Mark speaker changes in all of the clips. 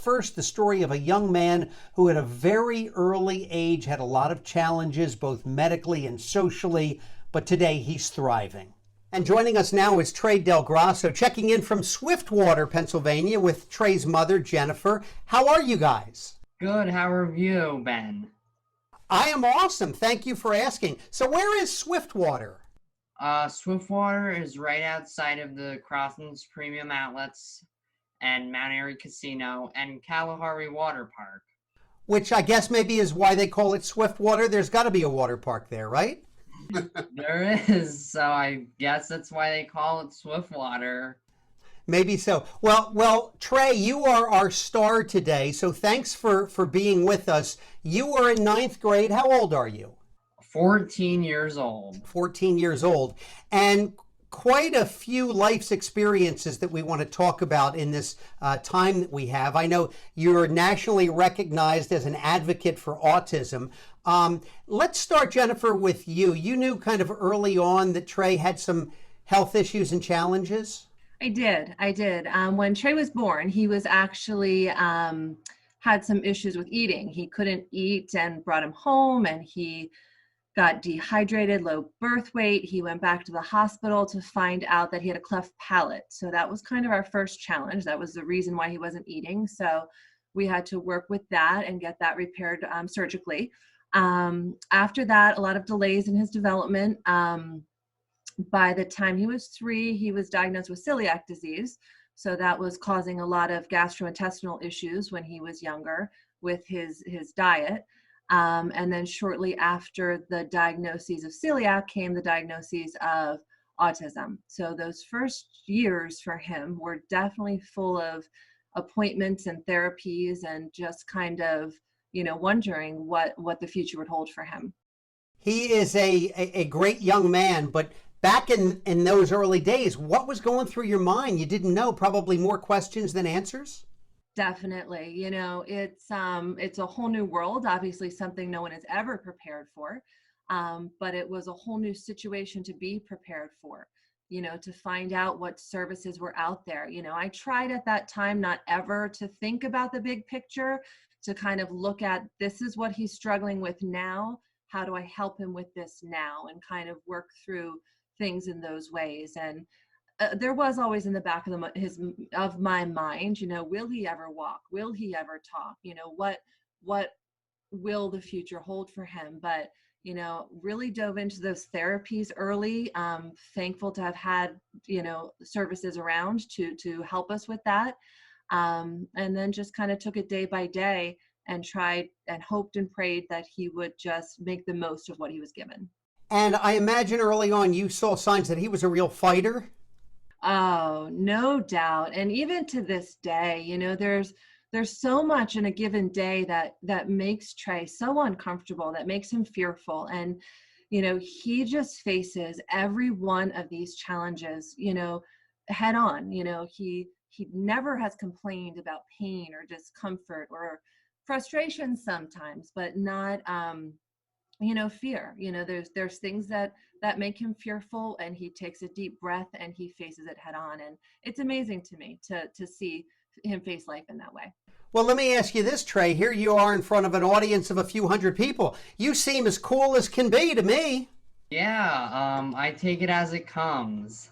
Speaker 1: first the story of a young man who at a very early age had a lot of challenges, both medically and socially, but today he's thriving. And joining us now is Trey Delgrosso, checking in from Swiftwater, Pennsylvania, with Trey's mother, Jennifer. How are you guys?
Speaker 2: Good. How are you, Ben?
Speaker 1: I am awesome. Thank you for asking. So where is Swiftwater?
Speaker 2: Swiftwater is right outside of the Crossings Premium Outlets and Mount Airy Casino and Kalahari Water Park.
Speaker 1: Which I guess maybe is why they call it Swiftwater. There's got to be a water park there, right?
Speaker 2: There is, so I guess that's why they call it Swiftwater.
Speaker 1: Maybe so. Well, Trey, you are our star today, so thanks for being with us. You are in ninth grade. How old are you?
Speaker 2: 14 years old.
Speaker 1: 14 years old. And quite a few life's experiences that we want to talk about in this time that we have. I know you're nationally recognized as an advocate for autism. Let's start, Jennifer, with you. You knew kind of early on that Trey had some health issues and challenges?
Speaker 3: I did. When Trey was born, he was actually had some issues with eating. He couldn't eat and brought him home, and he got dehydrated, low birth weight. He went back to the hospital to find out that he had a cleft palate. So that was kind of our first challenge. That was the reason why he wasn't eating. So we had to work with that and get that repaired surgically. After that, a lot of delays in his development. By the time he was 3, he was diagnosed with celiac disease. So that was causing a lot of gastrointestinal issues when he was younger with his diet. And then shortly after the diagnoses of celiac came the diagnoses of autism. So those first years for him were definitely full of appointments and therapies and just kind of, wondering what the future would hold for him.
Speaker 1: He is a great young man, but back in those early days, what was going through your mind? You didn't know, probably more questions than answers?
Speaker 3: Definitely. It's a whole new world, obviously something no one has ever prepared for. But it was a whole new situation to be prepared for, to find out what services were out there. I tried at that time not ever to think about the big picture, to kind of look at this is what he's struggling with now. How do I help him with this now? And kind of work through things in those ways. And there was always in the back of my mind, will he ever walk? Will he ever talk? What will the future hold for him? But really dove into those therapies early. Thankful to have had services around to help us with that. And then just kind of took it day by day and tried and hoped and prayed that he would just make the most of what he was given.
Speaker 1: And I imagine early on you saw signs that he was a real fighter.
Speaker 3: Oh, no doubt. And even to this day, there's so much in a given day that makes Trey so uncomfortable, that makes him fearful. And, he just faces every one of these challenges, head on. He never has complained about pain or discomfort or frustration sometimes, but not fear. There's things that make him fearful, and he takes a deep breath and he faces it head on. And it's amazing to me to see him face life in that way.
Speaker 1: Well, let me ask you this, Trey. Here you are in front of an audience of a few hundred people. You seem as cool as can be to me.
Speaker 2: Yeah, I take it as it comes.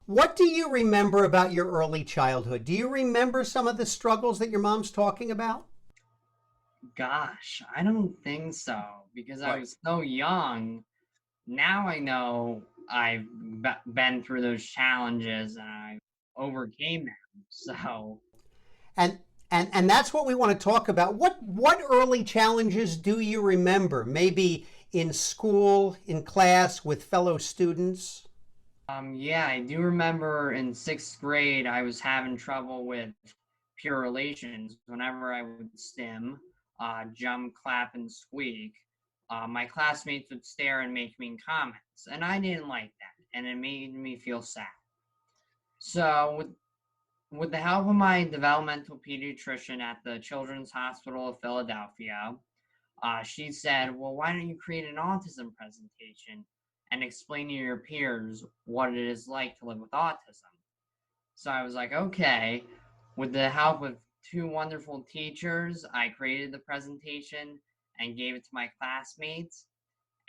Speaker 1: What do you remember about your early childhood? Do you remember some of the struggles that your mom's talking about?
Speaker 2: Gosh, I don't think so because I was so young. Now I know I've been through those challenges and I overcame them. So,
Speaker 1: And and that's what we want to talk about. What early challenges do you remember? Maybe in school, in class, with fellow students?
Speaker 2: yeah, I do remember in 6th grade I was having trouble with pure relations whenever I would stim, jump, clap, and squeak. My classmates would stare and make mean comments, and I didn't like that, and it made me feel sad. So, with the help of my developmental pediatrician at the Children's Hospital of Philadelphia, she said, well, why don't you create an autism presentation and explain to your peers what it is like to live with autism? So I was like, okay. With the help of two wonderful teachers, I created the presentation and gave it to my classmates,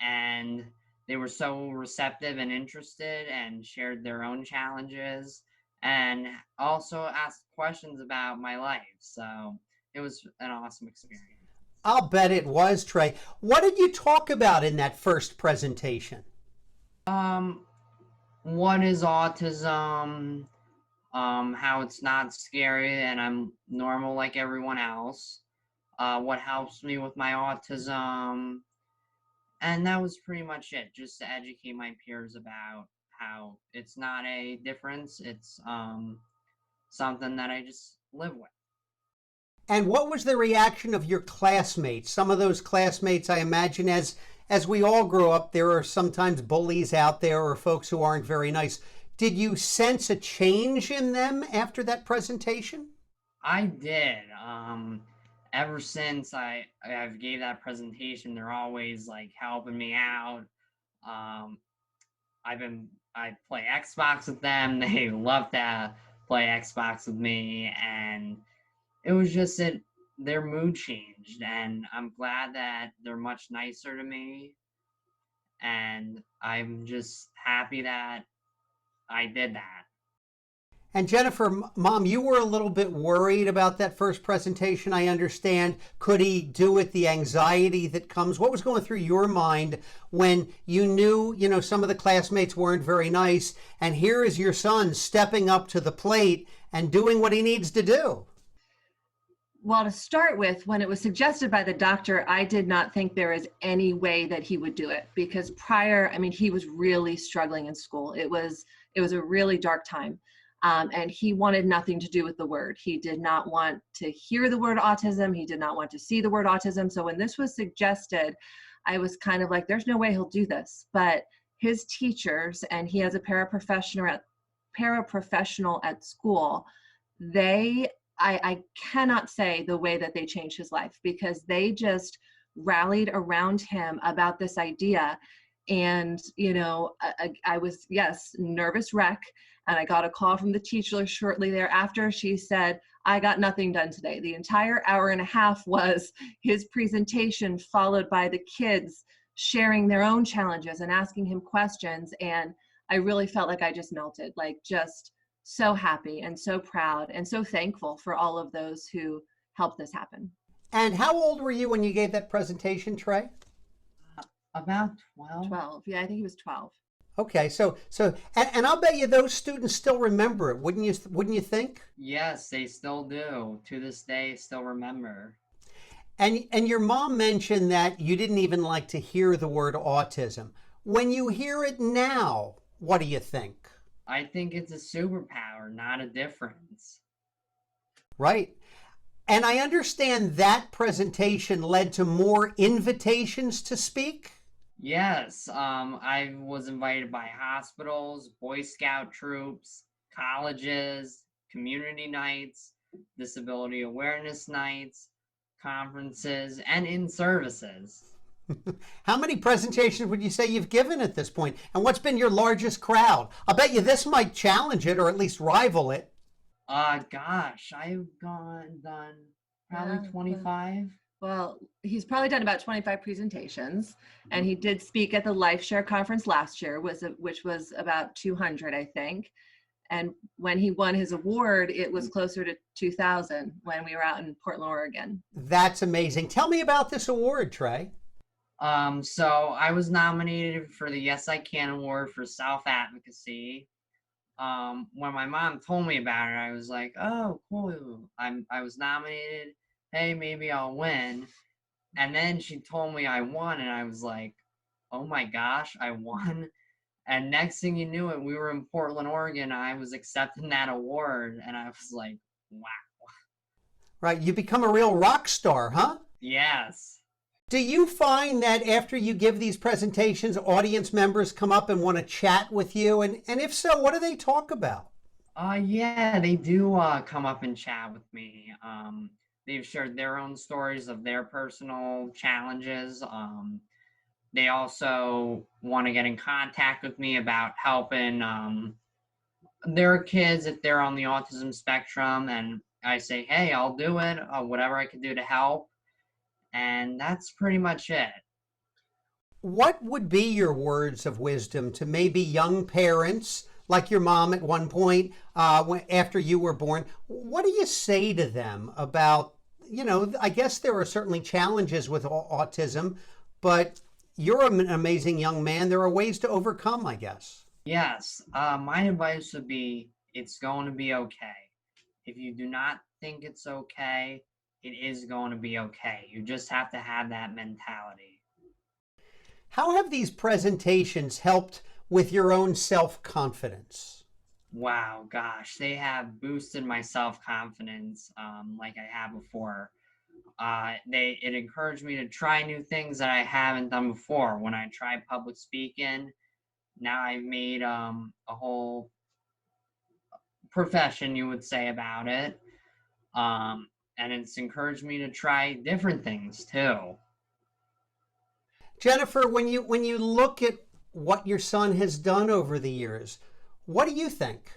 Speaker 2: and they were so receptive and interested and shared their own challenges and also asked questions about my life. So it was an awesome experience.
Speaker 1: I'll bet it was, Trey. What did you talk about in that first presentation?
Speaker 2: Um, what is autism? How it's not scary and I'm normal like everyone else. What helps me with my autism, and that was pretty much it. Just to educate my peers about how it's not a difference. It's something that I just live with.
Speaker 1: And what was the reaction of your classmates? Some of those classmates, I imagine, as we all grow up, there are sometimes bullies out there or folks who aren't very nice. Did you sense a change in them after that presentation?
Speaker 2: I did. Ever since I've gave that presentation, they're always like helping me out. Um, I play Xbox with them. They love to play Xbox with me, and it was just that their mood changed, and I'm glad that they're much nicer to me, and I'm just happy that I did that.
Speaker 1: And Jennifer, Mom, you were a little bit worried about that first presentation, I understand. Could he do it? The anxiety that comes. What was going through your mind when you knew, some of the classmates weren't very nice, and here is your son stepping up to the plate and doing what he needs to do?
Speaker 3: Well, to start with, when it was suggested by the doctor, I did not think there was any way that he would do it, because he was really struggling in school. It was a really dark time. And he wanted nothing to do with the word. He did not want to hear the word autism. He did not want to see the word autism. So when this was suggested, I was kind of like, there's no way he'll do this. But his teachers, and he has a paraprofessional at school, I cannot say the way that they changed his life, because they just rallied around him about this idea. And, I was, yes, nervous wreck. And I got a call from the teacher shortly thereafter. She said, I got nothing done today. The entire hour and a half was his presentation, followed by the kids sharing their own challenges and asking him questions. And I really felt like I just melted, like just so happy and so proud and so thankful for all of those who helped this happen.
Speaker 1: And how old were you when you gave that presentation, Trey?
Speaker 2: About 12.
Speaker 3: 12. Yeah, I think he was 12.
Speaker 1: Okay, and I'll bet you those students still remember it, wouldn't you think?
Speaker 2: Yes, they still do. To this day, still remember.
Speaker 1: And your mom mentioned that you didn't even like to hear the word autism. When you hear it now, what do you think?
Speaker 2: I think it's a superpower, not a difference.
Speaker 1: Right. And I understand that presentation led to more invitations to speak.
Speaker 2: Yes, I was invited by hospitals, Boy Scout troops, colleges, community nights, disability awareness nights, conferences, and in services.
Speaker 1: How many presentations would you say you've given at this point? And what's been your largest crowd? I'll bet you this might challenge it or at least rival it.
Speaker 2: Gosh, I've done probably 25.
Speaker 3: Well, he's probably done about 25 presentations, and he did speak at the Life Share conference last year, which was about 200, I think. And when he won his award, it was closer to 2,000 when we were out in Portland, Oregon.
Speaker 1: That's amazing. Tell me about this award, Trey.
Speaker 2: So I was nominated for the Yes I Can Award for self-advocacy. When my mom told me about it, I was like, oh, cool. I was nominated. Hey, maybe I'll win. And then she told me I won, and I was like, oh my gosh, I won. And next thing you knew it, we were in Portland, Oregon. I was accepting that award, and I was like, wow.
Speaker 1: Right, you become a real rock star, huh?
Speaker 2: Yes.
Speaker 1: Do you find that after you give these presentations, audience members come up and want to chat with you? And if so, what do they talk about?
Speaker 2: Yeah, they do come up and chat with me. They've shared their own stories of their personal challenges. They also want to get in contact with me about helping their kids if they're on the autism spectrum and I say, hey, I'll do it, whatever I can do to help. And that's pretty much it.
Speaker 1: What would be your words of wisdom to maybe young parents, like your mom at one point, after you were born? What do you say to them about, I guess there are certainly challenges with autism, but you're an amazing young man. There are ways to overcome, I guess.
Speaker 2: Yes, my advice would be it's going to be okay. If you do not think it's okay, it is going to be okay. You just have to have that mentality.
Speaker 1: How have these presentations helped with your own self-confidence?
Speaker 2: Wow, gosh, they have boosted my self-confidence like I had before. It encouraged me to try new things that I haven't done before. When I tried public speaking, now I've made a whole profession, you would say, about it. And it's encouraged me to try different things too.
Speaker 1: Jennifer, when you look at what your son has done over the years, what do you think?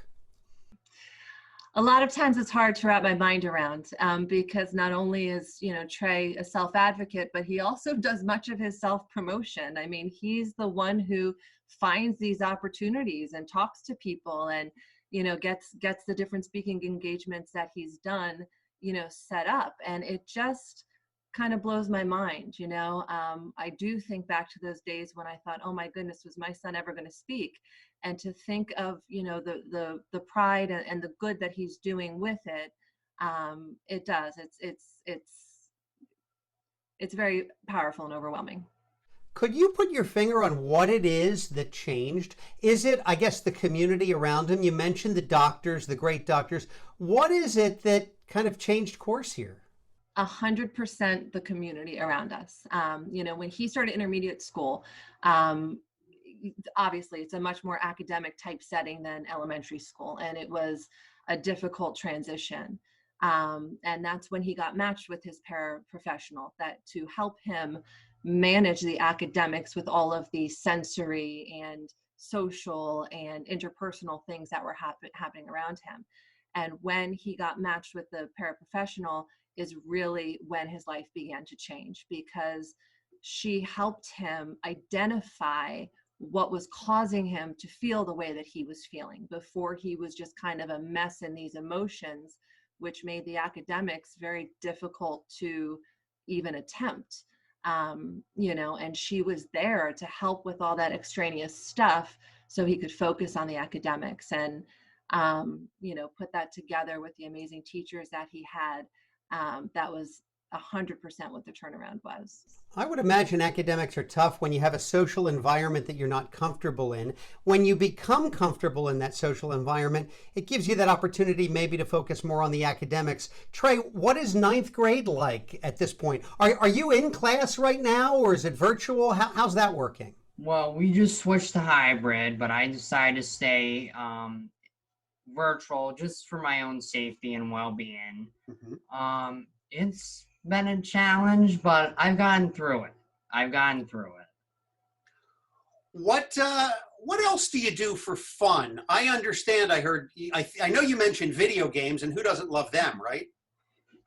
Speaker 3: A lot of times it's hard to wrap my mind around because not only is Trey a self-advocate, but he also does much of his self-promotion. I mean, he's the one who finds these opportunities and talks to people and gets the different speaking engagements that he's done set up, and it just kind of blows my mind. I do think back to those days when I thought, oh my goodness, was my son ever going to speak? And to think of the pride and the good that he's doing with it, it does. It's very powerful and overwhelming.
Speaker 1: Could you put your finger on what it is that changed? Is it, I guess, the community around him? You mentioned the doctors, the great doctors. What is it that kind of changed course here?
Speaker 3: 100% the community around us. When he started intermediate school, obviously it's a much more academic type setting than elementary school, and it was a difficult transition. And that's when he got matched with his paraprofessional to help him manage the academics with all of the sensory and social and interpersonal things that were happening around him. And when he got matched with the paraprofessional is really when his life began to change, because she helped him identify what was causing him to feel the way that he was feeling. Before, he was just kind of a mess in these emotions, which made the academics very difficult to even attempt. And she was there to help with all that extraneous stuff so he could focus on the academics and, put that together with the amazing teachers that he had. That was 100% what the turnaround was.
Speaker 1: I would imagine academics are tough when you have a social environment that you're not comfortable in. When you become comfortable in that social environment, it gives you that opportunity maybe to focus more on the academics. Trey, what is ninth grade like at this point? Are you in class right now, or is it virtual? How's that working?
Speaker 2: Well, we just switched to hybrid, but I decided to stay virtual just for my own safety and well-being. Mm-hmm. It's been a challenge, but I've gotten through it.
Speaker 1: What else do you do for fun? I understand. I know you mentioned video games, and who doesn't love them, right?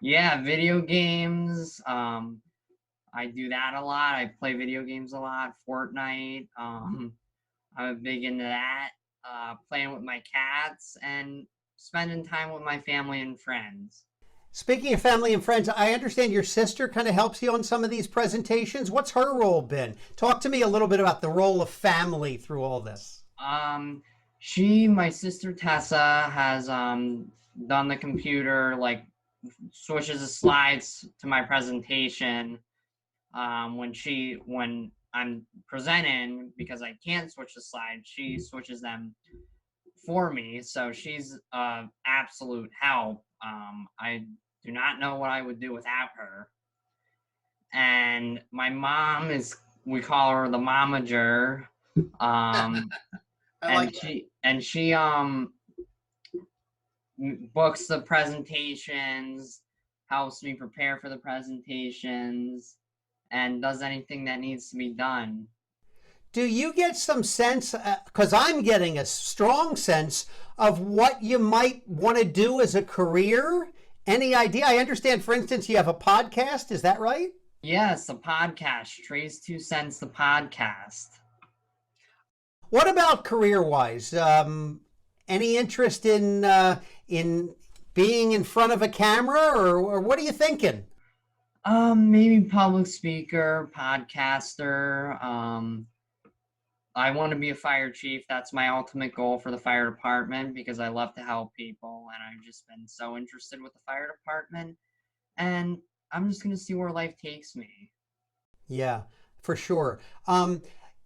Speaker 2: Yeah, video games. I do that a lot. I play video games a lot. Fortnite. I'm big into that. Playing with my cats and spending time with my family and friends.
Speaker 1: Speaking of family and friends, I understand your sister kind of helps you on some of these presentations. What's her role been? Talk to me a little bit about the role of family through all this.
Speaker 2: My sister Tessa has done the computer, like switches the slides to my presentation. When I'm presenting, because I can't switch the slides, she switches them for me. So she's absolute help. I do not know what I would do without her. And my mom we call her the momager. She books the presentations, helps me prepare for the presentations, and does anything that needs to be done.
Speaker 1: Do you get some sense, because I'm getting a strong sense of what you might want to do as a career, Any idea? I understand, for instance, you have a podcast. Is that right?
Speaker 2: Yes, the podcast, Trey's 2 Cents, the podcast.
Speaker 1: What about career-wise? Any interest in being in front of a camera, or what are you thinking?
Speaker 2: Maybe public speaker, podcaster. I want to be a fire chief. That's my ultimate goal for the fire department because I love to help people, and I've just been so interested with the fire department. And I'm just gonna see where life takes me.
Speaker 1: Yeah, for sure. One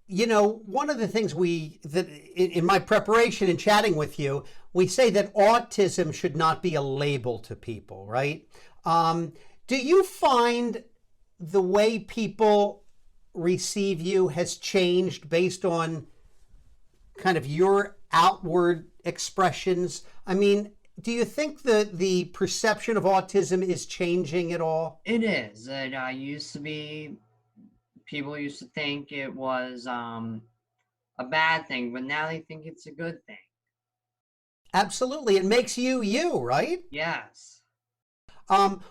Speaker 1: of the things that in my preparation and chatting with you, we say that autism should not be a label to people, right? Do you find the way people receive you has changed based on kind of your outward expressions? I mean, do you think the perception of autism is changing at all?
Speaker 2: It is. It used to be, people used to think it was a bad thing, but now they think it's a good thing.
Speaker 1: Absolutely. It makes you you, right?
Speaker 2: Yes.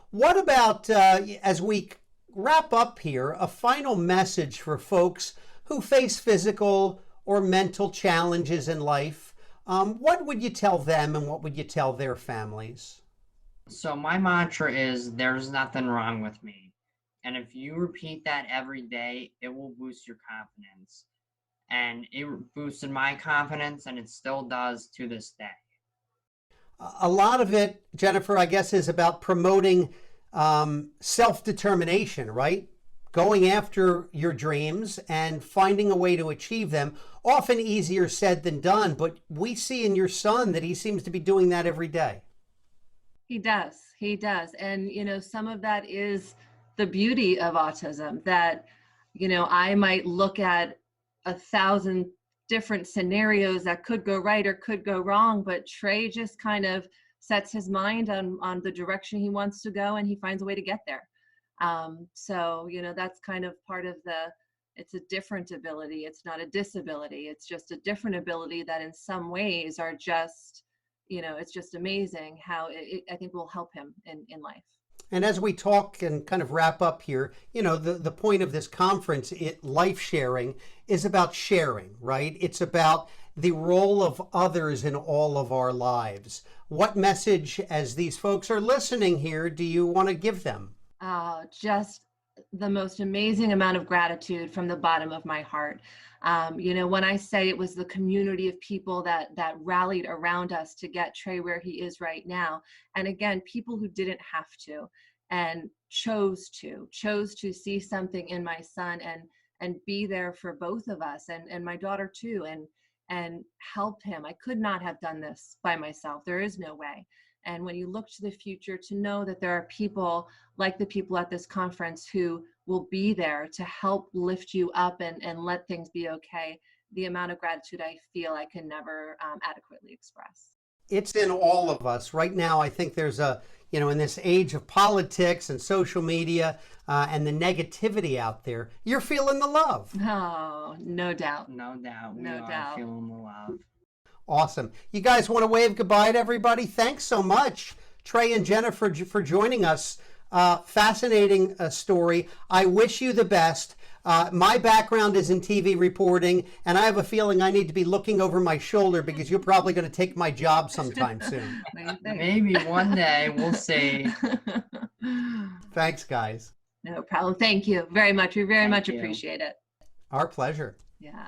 Speaker 1: What about, as we wrap up here, a final message for folks who face physical or mental challenges in life? What would you tell them and what would you tell their families?
Speaker 2: So my mantra is there's nothing wrong with me. And if you repeat that every day, it will boost your confidence. And it boosted my confidence and it still does to this day.
Speaker 1: A lot of it, Jennifer, I guess, is about promoting self-determination, right? Going after your dreams and finding a way to achieve them. Often easier said than done, but we see in your son that he seems to be doing that every day.
Speaker 3: He does. He does. And, some of that is the beauty of autism, that, I might look at 1,000 different scenarios that could go right or could go wrong, but Trey just kind of sets his mind on the direction he wants to go and he finds a way to get there. So, that's kind of part of it's a different ability. It's not a disability. It's just a different ability that in some ways are just, it's just amazing how I think will help him in life.
Speaker 1: And as we talk and kind of wrap up here, the point of this conference, life sharing, is about sharing, right? It's about the role of others in all of our lives. What message, as these folks are listening here, do you want to give them?
Speaker 3: Just the most amazing amount of gratitude from the bottom of my heart. When I say it was the community of people that rallied around us to get Trey where he is right now. And again, people who didn't have to and chose to see something in my son and be there for both of us and my daughter too, and help him. I could not have done this by myself. There is no way. And when you look to the future, to know that there are people like the people at this conference who will be there to help lift you up and let things be okay, the amount of gratitude I feel I can never adequately express.
Speaker 1: It's in all of us. Right now, I think there's in this age of politics and social media and the negativity out there, you're feeling the love.
Speaker 3: Oh, no doubt.
Speaker 2: No doubt. We
Speaker 3: No
Speaker 2: are
Speaker 3: doubt.
Speaker 2: feeling the love.
Speaker 1: Awesome. You guys want to wave goodbye to everybody? Thanks so much, Trey and Jennifer, for joining us. Fascinating story. I wish you the best. My background is in TV reporting, and I have a feeling I need to be looking over my shoulder because you're probably going to take my job sometime soon.
Speaker 2: Maybe one day, we'll see.
Speaker 1: Thanks, guys.
Speaker 3: No problem. Thank you very much. We very much
Speaker 2: you.
Speaker 3: appreciate it.
Speaker 1: Our pleasure.
Speaker 3: Yeah.